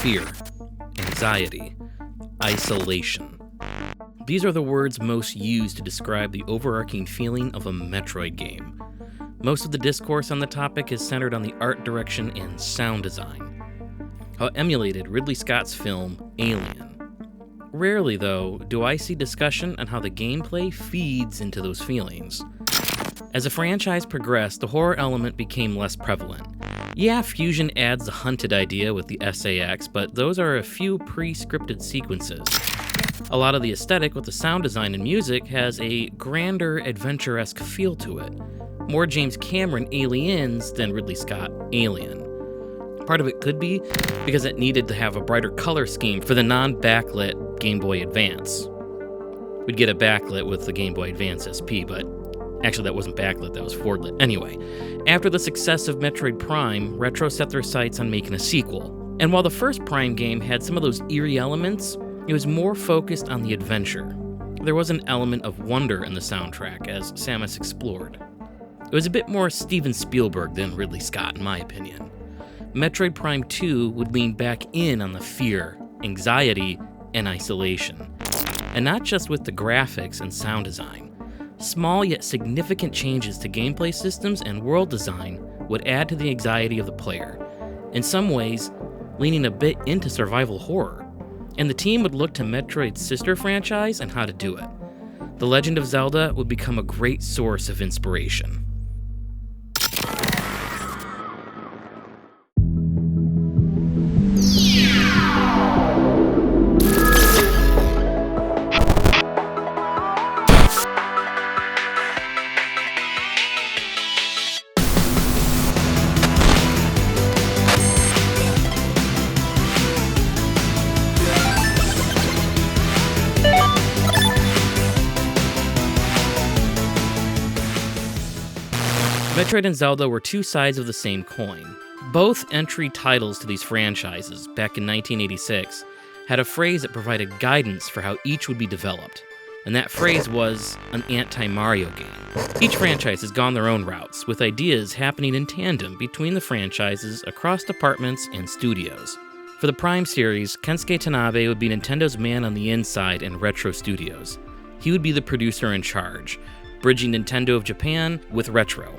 fear, anxiety, isolation. These are the words most used to describe the overarching feeling of a Metroid game. Most of the discourse on the topic is centered on the art direction and sound design, how it emulated Ridley Scott's film Alien. Rarely, though, do I see discussion on how the gameplay feeds into those feelings. As the franchise progressed, the horror element became less prevalent. Yeah, Fusion adds the hunted idea with the SAX, but those are a few pre-scripted sequences. A lot of the aesthetic with the sound design and music has a grander, adventure-esque feel to it. More James Cameron Aliens than Ridley Scott Alien. Part of it could be because it needed to have a brighter color scheme for the non-backlit Game Boy Advance. We'd get a backlit with the Game Boy Advance SP, but actually that wasn't backlit, that was forwardlit. Anyway, after the success of Metroid Prime, Retro set their sights on making a sequel. And while the first Prime game had some of those eerie elements, it was more focused on the adventure. There was an element of wonder in the soundtrack as Samus explored. It was a bit more Steven Spielberg than Ridley Scott, in my opinion. Metroid Prime 2 would lean back in on the fear, anxiety, and isolation. And not just with the graphics and sound design. Small yet significant changes to gameplay systems and world design would add to the anxiety of the player, in some ways leaning a bit into survival horror. And the team would look to Metroid's sister franchise and how to do it. The Legend of Zelda would become a great source of inspiration. Metroid and Zelda were two sides of the same coin. Both entry titles to these franchises, back in 1986, had a phrase that provided guidance for how each would be developed, and that phrase was an anti-Mario game. Each franchise has gone their own routes, with ideas happening in tandem between the franchises across departments and studios. For the Prime series, Kensuke Tanabe would be Nintendo's man on the inside in Retro Studios. He would be the producer in charge, bridging Nintendo of Japan with Retro.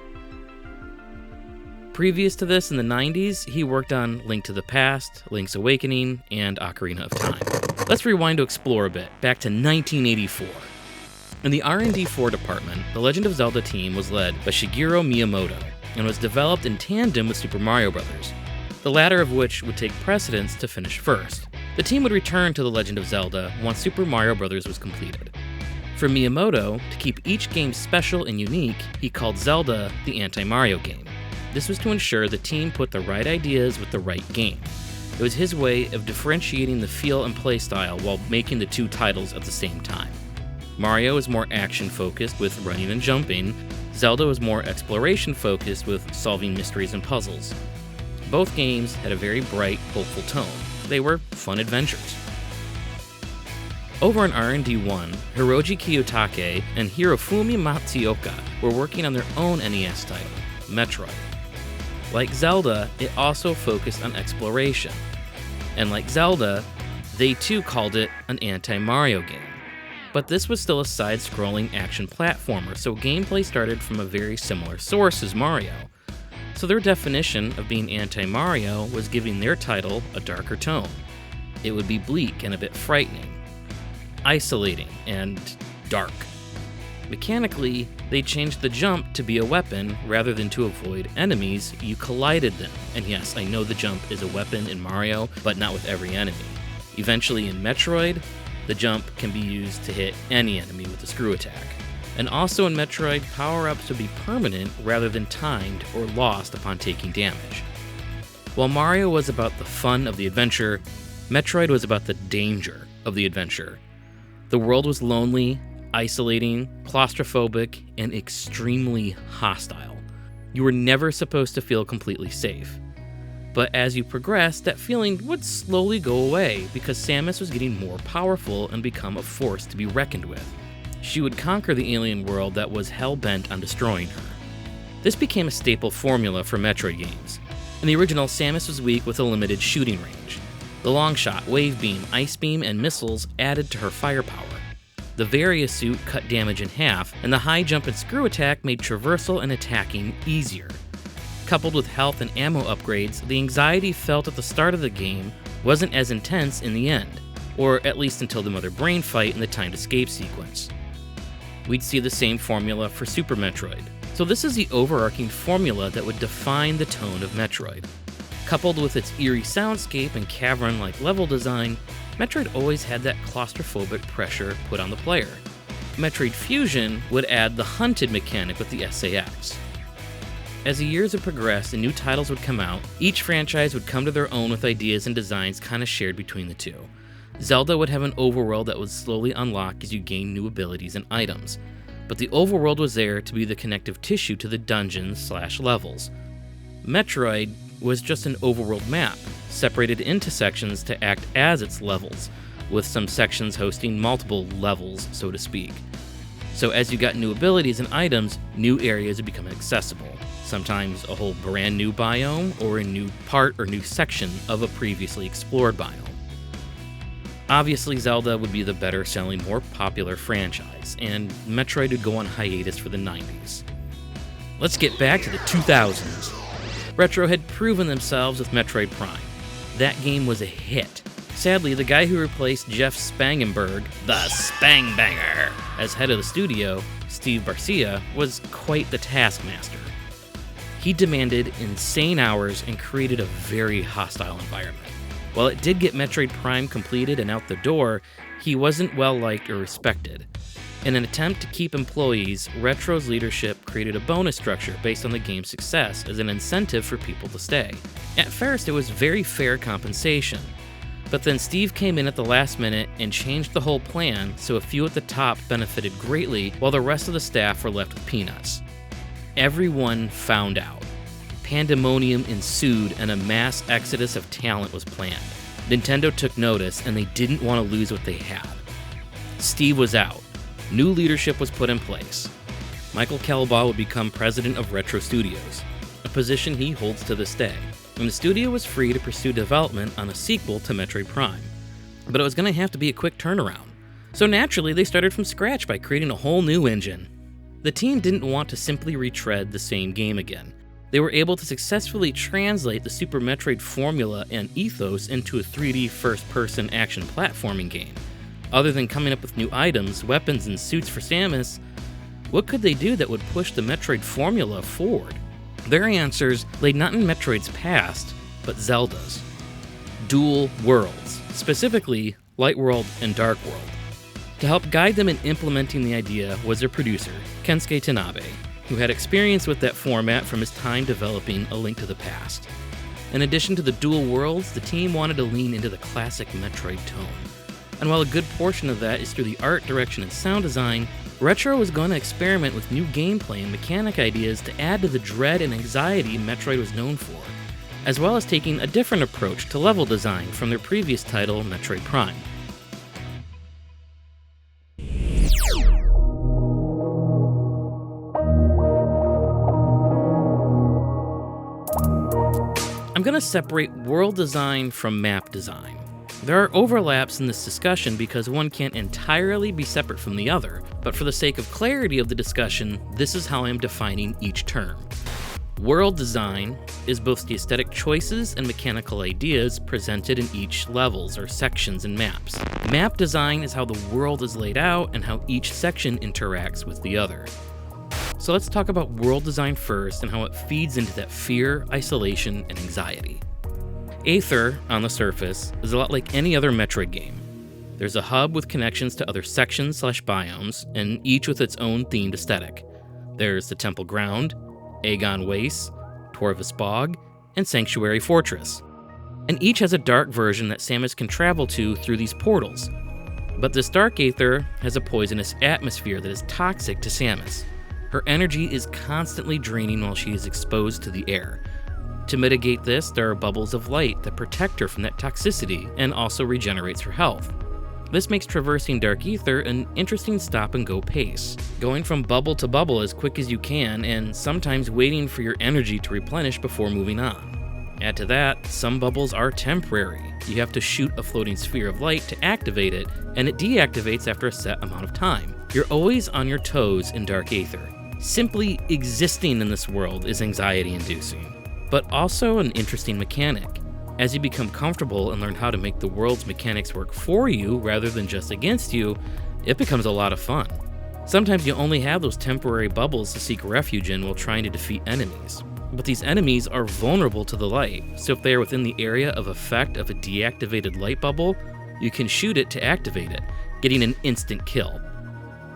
Previous to this, in the 90s, he worked on Link to the Past, Link's Awakening, and Ocarina of Time. Let's rewind to explore a bit, back to 1984. In the R&D 4 department, the Legend of Zelda team was led by Shigeru Miyamoto, and was developed in tandem with Super Mario Bros., the latter of which would take precedence to finish first. The team would return to The Legend of Zelda once Super Mario Bros. Was completed. For Miyamoto, to keep each game special and unique, he called Zelda the anti-Mario game. This was to ensure the team put the right ideas with the right game. It was his way of differentiating the feel and play style while making the two titles at the same time. Mario is more action-focused with running and jumping. Zelda was more exploration-focused with solving mysteries and puzzles. Both games had a very bright, hopeful tone. They were fun adventures. Over on R&D 1, Hiroji Kiyotake and Hirofumi Matsuoka were working on their own NES title, Metroid. Like Zelda, it also focused on exploration. And like Zelda, they too called it an anti-Mario game. But this was still a side-scrolling action platformer, so gameplay started from a very similar source as Mario. So their definition of being anti-Mario was giving their title a darker tone. It would be bleak and a bit frightening, isolating, and dark. Mechanically, they changed the jump to be a weapon rather than to avoid enemies. You collided them. And yes, I know the jump is a weapon in Mario, but not with every enemy. Eventually in Metroid, the jump can be used to hit any enemy with a screw attack. And also in Metroid, power-ups would be permanent rather than timed or lost upon taking damage. While Mario was about the fun of the adventure, Metroid was about the danger of the adventure. The world was lonely, isolating, claustrophobic, and extremely hostile. You were never supposed to feel completely safe. But as you progressed, that feeling would slowly go away because Samus was getting more powerful and become a force to be reckoned with. She would conquer the alien world that was hell-bent on destroying her. This became a staple formula for Metroid games. In the original, Samus was weak with a limited shooting range. The long shot, wave beam, ice beam, and missiles added to her firepower. The Varia suit cut damage in half, and the high jump and screw attack made traversal and attacking easier. Coupled with health and ammo upgrades, the anxiety felt at the start of the game wasn't as intense in the end, or at least until the Mother Brain fight in the timed escape sequence. We'd see the same formula for Super Metroid. So this is the overarching formula that would define the tone of Metroid. Coupled with its eerie soundscape and cavern-like level design, Metroid always had that claustrophobic pressure put on the player. Metroid Fusion would add the hunted mechanic with the SAX. As the years would progress and new titles would come out, each franchise would come to their own with ideas and designs kind of shared between the two. Zelda would have an overworld that would slowly unlock as you gain new abilities and items, but the overworld was there to be the connective tissue to the dungeons/levels. Metroid was just an overworld map, separated into sections to act as its levels, with some sections hosting multiple levels, so to speak. So as you got new abilities and items, new areas would become accessible. Sometimes a whole brand new biome, or a new part or new section of a previously explored biome. Obviously, Zelda would be the better selling, more popular franchise, and Metroid would go on hiatus for the 90s. Let's get back to the 2000s. Retro had proven themselves with Metroid Prime. That game was a hit. Sadly, the guy who replaced Jeff Spangenberg, the Spangbanger, as head of the studio, Steve Barcia, was quite the taskmaster. He demanded insane hours and created a very hostile environment. While it did get Metroid Prime completed and out the door, he wasn't well liked or respected. In an attempt to keep employees, Retro's leadership created a bonus structure based on the game's success as an incentive for people to stay. At first, it was very fair compensation, but then Steve came in at the last minute and changed the whole plan so a few at the top benefited greatly while the rest of the staff were left with peanuts. Everyone found out. Pandemonium ensued and a mass exodus of talent was planned. Nintendo took notice and they didn't want to lose what they had. Steve was out. New leadership was put in place. Michael Kelbaugh would become president of Retro Studios, a position he holds to this day, and the studio was free to pursue development on a sequel to Metroid Prime. But it was going to have to be a quick turnaround. So naturally, they started from scratch by creating a whole new engine. The team didn't want to simply retread the same game again. They were able to successfully translate the Super Metroid formula and ethos into a 3D first-person action platforming game. Other than coming up with new items, weapons, and suits for Samus, what could they do that would push the Metroid formula forward? Their answers lay not in Metroid's past, but Zelda's. Dual worlds, specifically Light World and Dark World. To help guide them in implementing the idea was their producer, Kensuke Tanabe, who had experience with that format from his time developing A Link to the Past. In addition to the dual worlds, the team wanted to lean into the classic Metroid tone. And while a good portion of that is through the art, direction, and sound design, Retro was going to experiment with new gameplay and mechanic ideas to add to the dread and anxiety Metroid was known for, as well as taking a different approach to level design from their previous title, Metroid Prime. I'm going to separate world design from map design. There are overlaps in this discussion because one can't entirely be separate from the other, but for the sake of clarity of the discussion, this is how I am defining each term. World design is both the aesthetic choices and mechanical ideas presented in each levels or sections and maps. Map design is how the world is laid out and how each section interacts with the other. So let's talk about world design first and how it feeds into that fear, isolation, and anxiety. Aether, on the surface, is a lot like any other Metroid game. There's a hub with connections to other sections/biomes, and each with its own themed aesthetic. There's the Temple Ground, Aegon Wastes, Torvus Bog, and Sanctuary Fortress. And each has a dark version that Samus can travel to through these portals. But this Dark Aether has a poisonous atmosphere that is toxic to Samus. Her energy is constantly draining while she is exposed to the air. To mitigate this, there are bubbles of light that protect her from that toxicity and also regenerates her health. This makes traversing Dark Aether an interesting stop-and-go pace, going from bubble to bubble as quick as you can and sometimes waiting for your energy to replenish before moving on. Add to that, some bubbles are temporary. You have to shoot a floating sphere of light to activate it, and it deactivates after a set amount of time. You're always on your toes in Dark Aether. Simply existing in this world is anxiety-inducing, but also an interesting mechanic. As you become comfortable and learn how to make the world's mechanics work for you rather than just against you, it becomes a lot of fun. Sometimes you only have those temporary bubbles to seek refuge in while trying to defeat enemies. But these enemies are vulnerable to the light, so if they are within the area of effect of a deactivated light bubble, you can shoot it to activate it, getting an instant kill.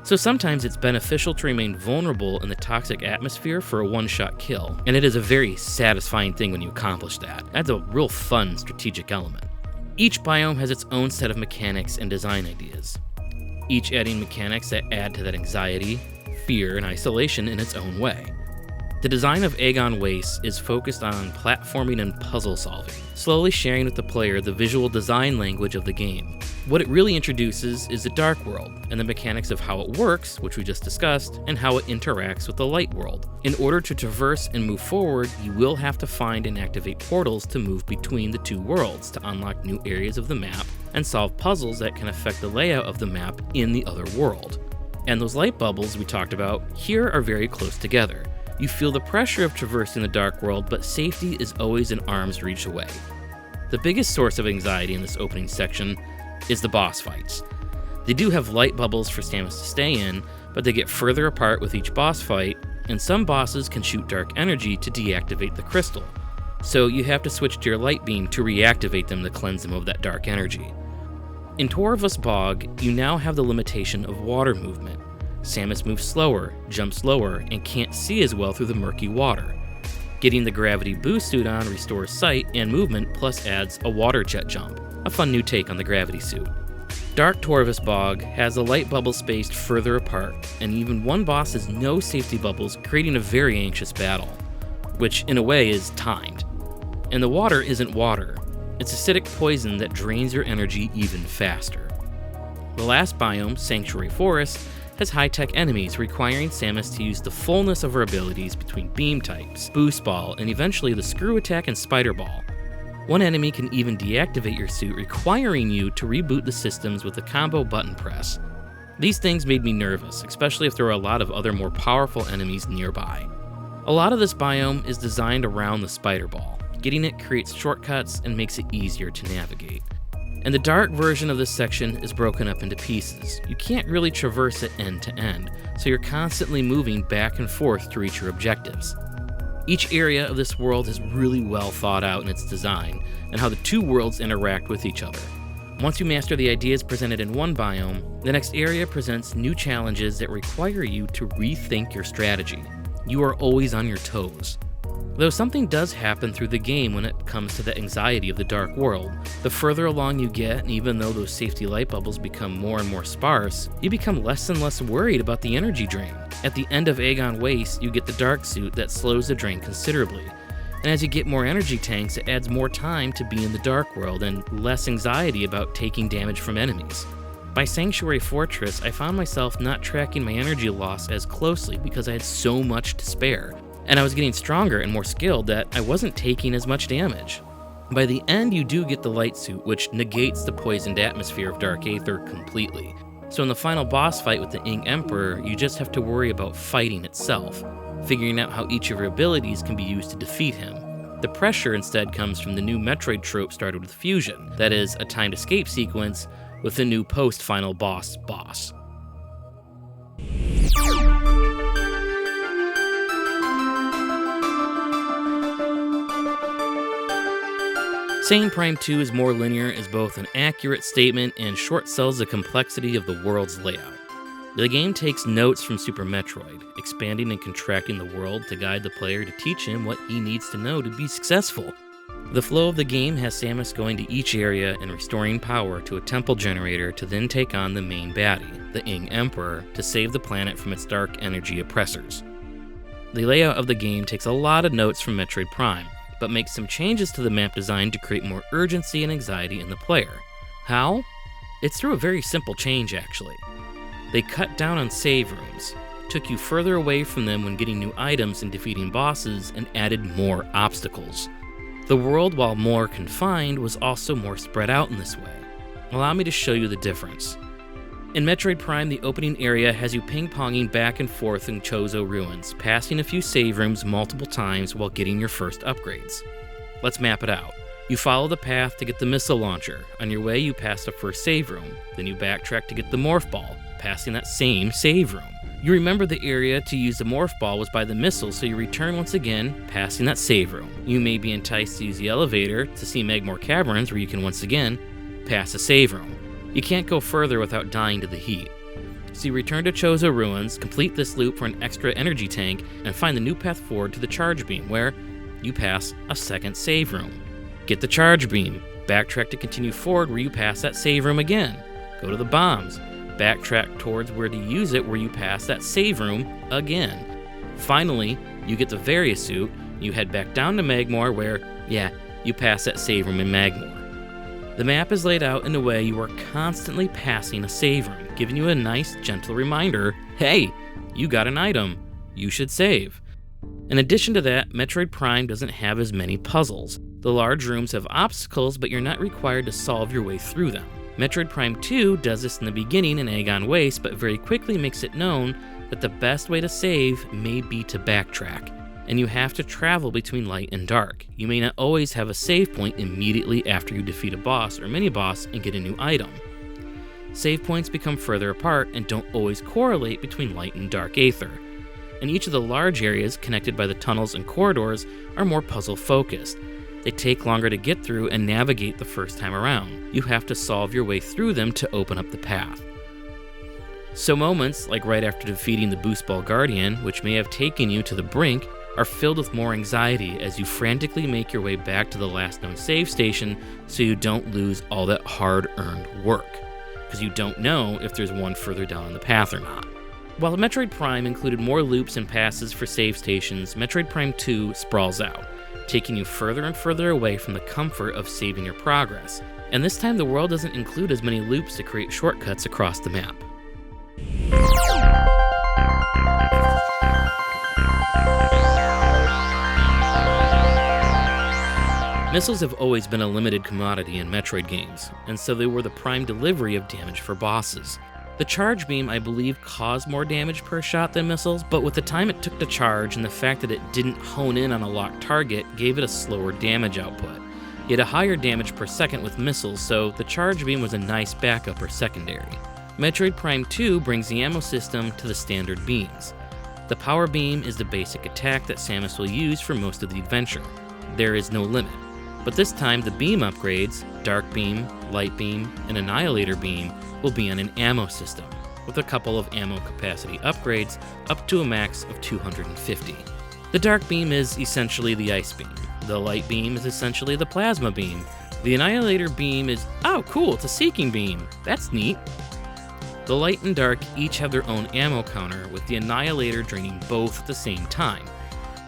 So sometimes it's beneficial to remain vulnerable in the toxic atmosphere for a one-shot kill, and it is a very satisfying thing when you accomplish that. That's a real fun strategic element. Each biome has its own set of mechanics and design ideas, each adding mechanics that add to that anxiety, fear, and isolation in its own way. The design of Aegon Waste is focused on platforming and puzzle solving, slowly sharing with the player the visual design language of the game. What it really introduces is the dark world, and the mechanics of how it works, which we just discussed, and how it interacts with the light world. In order to traverse and move forward, you will have to find and activate portals to move between the two worlds to unlock new areas of the map and solve puzzles that can affect the layout of the map in the other world. And those light bubbles we talked about here are very close together. You feel the pressure of traversing the dark world, but safety is always an arm's reach away. The biggest source of anxiety in this opening section is the boss fights. They do have light bubbles for Samus to stay in, but they get further apart with each boss fight, and some bosses can shoot dark energy to deactivate the crystal. So you have to switch to your light beam to reactivate them to cleanse them of that dark energy. In Torvus Bog, you now have the limitation of water movement. Samus moves slower, jumps lower, and can't see as well through the murky water. Getting the gravity boost suit on restores sight and movement, plus adds a water jet jump, a fun new take on the gravity suit. Dark Torvus Bog has the light bubbles spaced further apart, and even one boss has no safety bubbles, creating a very anxious battle, which in a way is timed. And the water isn't water, it's acidic poison that drains your energy even faster. The last biome, Sanctuary Forest, has high-tech enemies requiring Samus to use the fullness of her abilities between beam types, boost ball, and eventually the screw attack and spider ball. One enemy can even deactivate your suit, requiring you to reboot the systems with a combo button press. These things made me nervous, especially if there are a lot of other more powerful enemies nearby. A lot of this biome is designed around the spider ball. Getting it creates shortcuts and makes it easier to navigate. And the dark version of this section is broken up into pieces. You can't really traverse it end to end, so you're constantly moving back and forth to reach your objectives. Each area of this world is really well thought out in its design, and how the two worlds interact with each other. Once you master the ideas presented in one biome, the next area presents new challenges that require you to rethink your strategy. You are always on your toes. Though something does happen through the game when it comes to the anxiety of the dark world. The further along you get, and even though those safety light bubbles become more and more sparse, you become less and less worried about the energy drain. At the end of Aegon Waste, you get the dark suit that slows the drain considerably. And as you get more energy tanks, it adds more time to be in the dark world and less anxiety about taking damage from enemies. By Sanctuary Fortress, I found myself not tracking my energy loss as closely because I had so much to spare. And I was getting stronger and more skilled that I wasn't taking as much damage. By the end, you do get the light suit, which negates the poisoned atmosphere of Dark Aether completely. So in the final boss fight with the Ing Emperor, you just have to worry about fighting itself, figuring out how each of your abilities can be used to defeat him. The pressure instead comes from the new Metroid trope started with Fusion, that is, a timed escape sequence with the new post-final boss. Saying Prime 2 is more linear is both an accurate statement and short sells the complexity of the world's layout. The game takes notes from Super Metroid, expanding and contracting the world to guide the player to teach him what he needs to know to be successful. The flow of the game has Samus going to each area and restoring power to a temple generator to then take on the main baddie, the Ing Emperor, to save the planet from its dark energy oppressors. The layout of the game takes a lot of notes from Metroid Prime, but makes some changes to the map design to create more urgency and anxiety in the player. How? It's through a very simple change, actually. They cut down on save rooms, took you further away from them when getting new items and defeating bosses, and added more obstacles. The world, while more confined, was also more spread out in this way. Allow me to show you the difference. In Metroid Prime, the opening area has you ping-ponging back and forth in Chozo Ruins, passing a few save rooms multiple times while getting your first upgrades. Let's map it out. You follow the path to get the missile launcher. On your way, you pass the first save room. Then you backtrack to get the morph ball, passing that same save room. You remember the area to use the morph ball was by the missile, so you return once again, passing that save room. You may be enticed to use the elevator to see Magmore Caverns, where you can once again pass a save room. You can't go further without dying to the heat. So you return to Chozo Ruins, complete this loop for an extra energy tank, and find the new path forward to the charge beam, where you pass a second save room. Get the charge beam, backtrack to continue forward where you pass that save room again. Go to the bombs, backtrack towards where to use it where you pass that save room again. Finally, you get the Varia suit, you head back down to Magmore where, you pass that save room in Magmore. The map is laid out in a way you are constantly passing a save room, giving you a nice, gentle reminder, hey, you got an item, you should save. In addition to that, Metroid Prime doesn't have as many puzzles. The large rooms have obstacles, but you're not required to solve your way through them. Metroid Prime 2 does this in the beginning in Agon Waste, but very quickly makes it known that the best way to save may be to backtrack, and you have to travel between light and dark. You may not always have a save point immediately after you defeat a boss or mini-boss and get a new item. Save points become further apart and don't always correlate between light and Dark Aether. And each of the large areas connected by the tunnels and corridors are more puzzle-focused. They take longer to get through and navigate the first time around. You have to solve your way through them to open up the path. So moments, like right after defeating the Boost Ball Guardian, which may have taken you to the brink, are filled with more anxiety as you frantically make your way back to the last known save station so you don't lose all that hard-earned work, because you don't know if there's one further down the path or not. While Metroid Prime included more loops and passes for save stations, Metroid Prime 2 sprawls out, taking you further and further away from the comfort of saving your progress. And this time the world doesn't include as many loops to create shortcuts across the map. Missiles have always been a limited commodity in Metroid games, and so they were the prime delivery of damage for bosses. The charge beam, I believe, caused more damage per shot than missiles, but with the time it took to charge and the fact that it didn't hone in on a locked target gave it a slower damage output. Yet a higher damage per second with missiles, so the charge beam was a nice backup or secondary. Metroid Prime 2 brings the ammo system to the standard beams. The power beam is the basic attack that Samus will use for most of the adventure. There is no limit. But this time the beam upgrades, Dark Beam, Light Beam, and Annihilator Beam, will be on an ammo system, with a couple of ammo capacity upgrades up to a max of 250. The Dark Beam is essentially the Ice Beam. The Light Beam is essentially the Plasma Beam. The Annihilator Beam is, oh cool, it's a Seeking Beam. That's neat. The Light and Dark each have their own ammo counter, with the Annihilator draining both at the same time.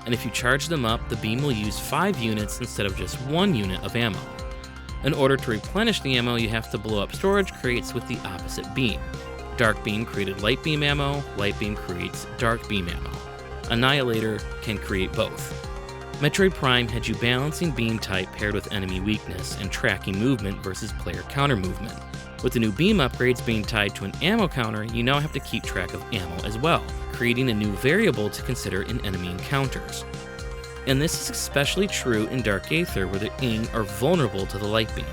And if you charge them up, the beam will use 5 units instead of just 1 unit of ammo. In order to replenish the ammo, you have to blow up storage crates with the opposite beam. Dark Beam created Light Beam ammo, Light Beam creates Dark Beam ammo. Annihilator can create both. Metroid Prime had you balancing beam type paired with enemy weakness and tracking movement versus player counter movement. With the new beam upgrades being tied to an ammo counter, you now have to keep track of ammo as well, creating a new variable to consider in enemy encounters. And this is especially true in Dark Aether, where the Ing are vulnerable to the Light Beam.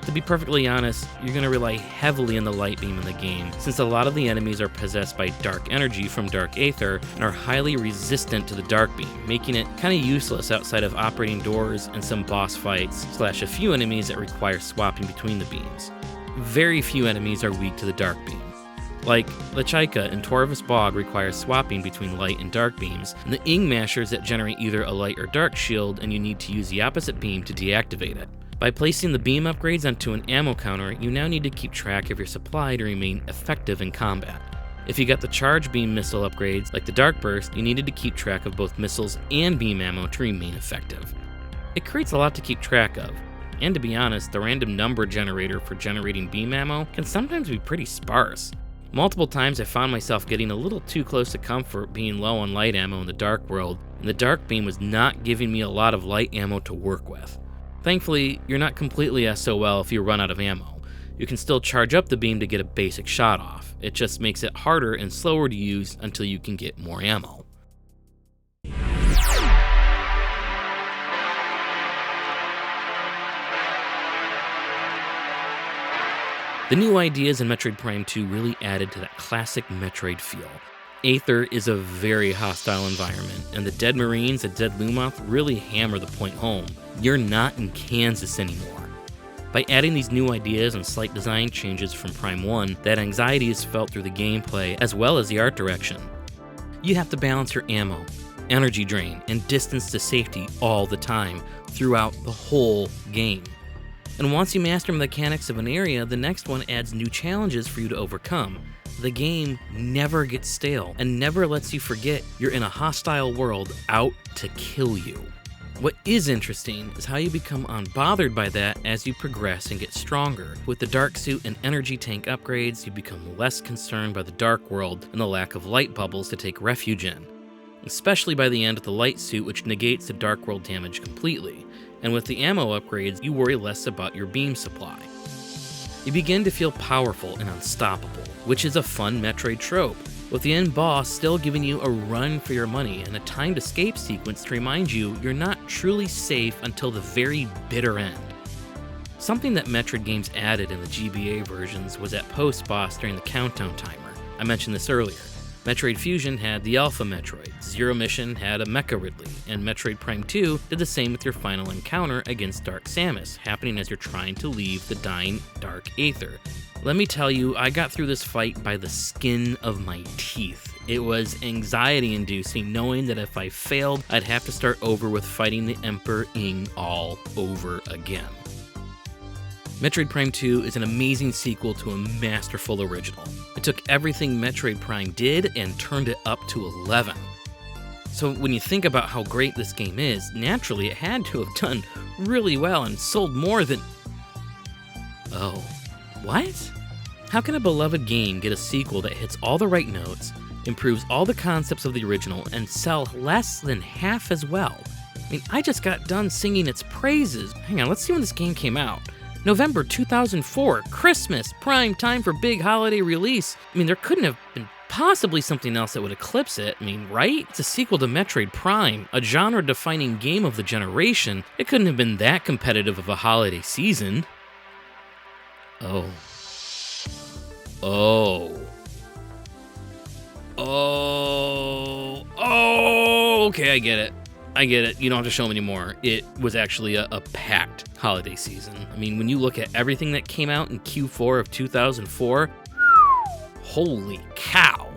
To be perfectly honest, you're going to rely heavily on the Light Beam in the game, since a lot of the enemies are possessed by dark energy from Dark Aether and are highly resistant to the Dark Beam, making it kind of useless outside of operating doors and some boss fights, / a few enemies that require swapping between the beams. Very few enemies are weak to the Dark Beam. Like, Lechaika in Torvus Bog requires swapping between light and dark beams, and the Ing mashers that generate either a light or dark shield, and you need to use the opposite beam to deactivate it. By placing the beam upgrades onto an ammo counter, you now need to keep track of your supply to remain effective in combat. If you got the charge beam missile upgrades, like the Dark Burst, you needed to keep track of both missiles and beam ammo to remain effective. It creates a lot to keep track of, and to be honest, the random number generator for generating beam ammo can sometimes be pretty sparse. Multiple times I found myself getting a little too close to comfort being low on light ammo in the Dark World, and the dark beam was not giving me a lot of light ammo to work with. Thankfully, you're not completely SOL if you run out of ammo. You can still charge up the beam to get a basic shot off. It just makes it harder and slower to use until you can get more ammo. The new ideas in Metroid Prime 2 really added to that classic Metroid feel. Aether is a very hostile environment, and the dead Marines at Dead Lumoth really hammer the point home. You're not in Kansas anymore. By adding these new ideas and slight design changes from Prime 1, that anxiety is felt through the gameplay as well as the art direction. You have to balance your ammo, energy drain, and distance to safety all the time throughout the whole game. And once you master the mechanics of an area, the next one adds new challenges for you to overcome. The game never gets stale and never lets you forget you're in a hostile world out to kill you. What is interesting is how you become unbothered by that as you progress and get stronger. With the dark suit and energy tank upgrades, you become less concerned by the dark world and the lack of light bubbles to take refuge in. Especially by the end with the light suit, which negates the dark world damage completely. And with the ammo upgrades, you worry less about your beam supply. You begin to feel powerful and unstoppable, which is a fun Metroid trope, with the end boss still giving you a run for your money and a timed escape sequence to remind you you're not truly safe until the very bitter end. Something that Metroid games added in the GBA versions was that post-boss during the countdown timer. I mentioned this earlier. Metroid Fusion had the Alpha Metroid, Zero Mission had a Mecha Ridley, and Metroid Prime 2 did the same with your final encounter against Dark Samus, happening as you're trying to leave the dying Dark Aether. Let me tell you, I got through this fight by the skin of my teeth. It was anxiety-inducing knowing that if I failed, I'd have to start over with fighting the Emperor Ing all over again. Metroid Prime 2 is an amazing sequel to a masterful original. It took everything Metroid Prime did and turned it up to 11. So when you think about how great this game is, naturally it had to have done really well and sold more than... Oh, what? How can a beloved game get a sequel that hits all the right notes, improves all the concepts of the original, and sell less than half as well? I mean, I just got done singing its praises. Hang on, let's see when this game came out. November 2004, Christmas, prime time for big holiday release. I mean, there couldn't have been possibly something else that would eclipse it. I mean, right? It's a sequel to Metroid Prime, a genre-defining game of the generation. It couldn't have been that competitive of a holiday season. Oh. Okay, I get it. You don't have to show them anymore. It was actually a packed holiday season. I mean, when you look at everything that came out in Q4 of 2004, holy cow.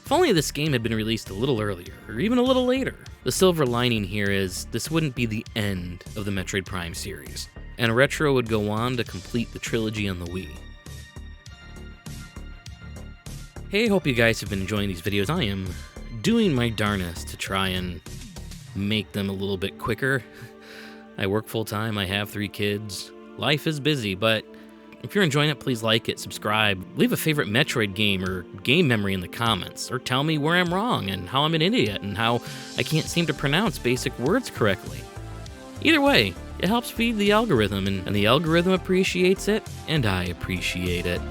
If only this game had been released a little earlier, or even a little later. The silver lining here is this wouldn't be the end of the Metroid Prime series, and Retro would go on to complete the trilogy on the Wii. Hey, hope you guys have been enjoying these videos. I am doing my darnest to try and make them a little bit quicker. I work full-time, I have 3 kids. Life is busy, but if you're enjoying it, please like it, subscribe, leave a favorite Metroid game or game memory in the comments, or tell me where I'm wrong and how I'm an idiot and how I can't seem to pronounce basic words correctly. Either way, it helps feed the algorithm, and the algorithm appreciates it, and I appreciate it.